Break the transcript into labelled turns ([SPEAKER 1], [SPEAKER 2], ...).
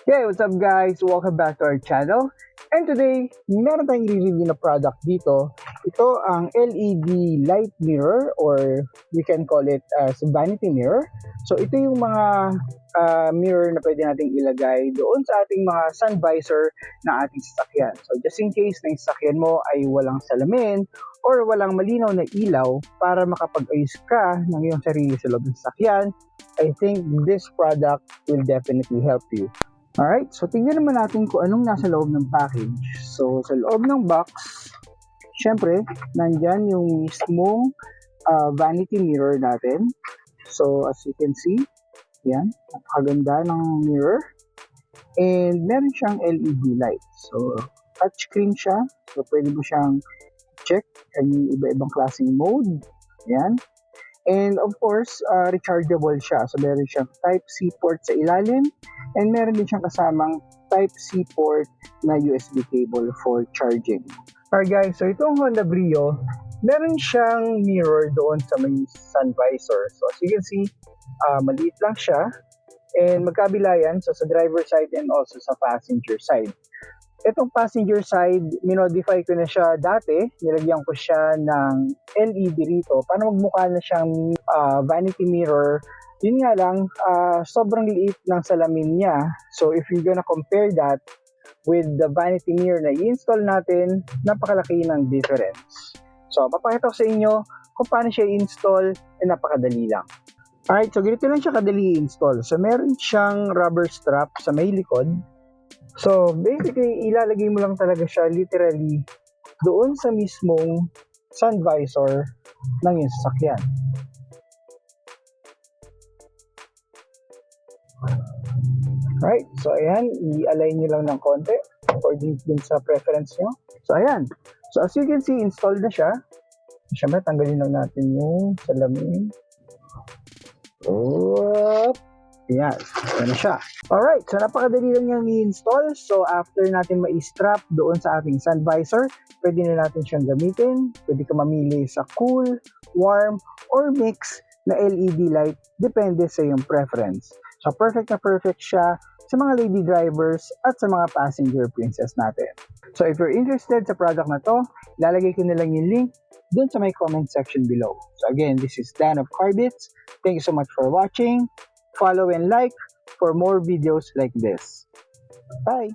[SPEAKER 1] Hey, what's up guys? Welcome back to our channel. And today, meron tayong i-review na product dito. Ito ang LED light mirror or we can call it as vanity mirror. So ito yung mga mirror na pwede nating ilagay doon sa ating mga sun visor ng ating sasakyan. So just in case na yung sasakyan mo ay walang salamin or walang malinaw na ilaw para makapag-ayos ka ng iyong sarili sa loob ng sasakyan, I think this product will definitely help you. Alright, so tingnan naman natin kung anong nasa loob ng package. So, sa loob ng box, syempre, nandyan yung mismong vanity mirror natin. So, as you can see, yan, napakaganda ng mirror. And meron siyang LED light. So, touchscreen siya. So, pwede mo siyang check yung iba-ibang klaseng mode. Yan. And of course, rechargeable siya. So, meron siyang Type-C port sa ilalim. And meron din siyang kasamang Type-C port na USB cable for charging. Alright guys, so itong Honda Brio, meron siyang mirror doon sa may sun visor. So as you can see, maliit lang siya. And magkabila yan, so sa driver side and also sa passenger side. Itong passenger side, minodify ko na siya dati. Nilagyan ko siya ng LED rito para magmukha na siyang vanity mirror. Yun nga lang, sobrang liit ng salamin niya. So if you're gonna compare that with the vanity mirror na i-install natin, napakalaki ng difference. So papakita ko sa inyo kung paano siya i-install, napakadali lang. Alright, so ganito lang siya kadali i-install. So meron siyang rubber strap sa may likod. So basically, ilalagay mo lang talaga siya literally doon sa mismong sun visor ng iyong sasakyan. Right, so ayan, i-align nyo lang ng konti according dun sa preference nyo. So ayan, so as you can see, installed na siya. Siyempre, tanggalin lang natin yung salamin. Ayan, ayan na siya. Alright, so napakadali lang niyang i-install. So after natin ma-strap doon sa ating sun visor, pwede na natin siyang gamitin. Pwede ka mamili sa cool, warm, or mix na LED light, depende sa iyong preference. So perfect na perfect siya sa mga lady drivers at sa mga passenger princess natin. So if you're interested sa product na to, ilalagay ko na lang yung link dun sa my comment section below. So again, this is Dan of Carbits. Thank you so much for watching. Follow and like for more videos like this. Bye!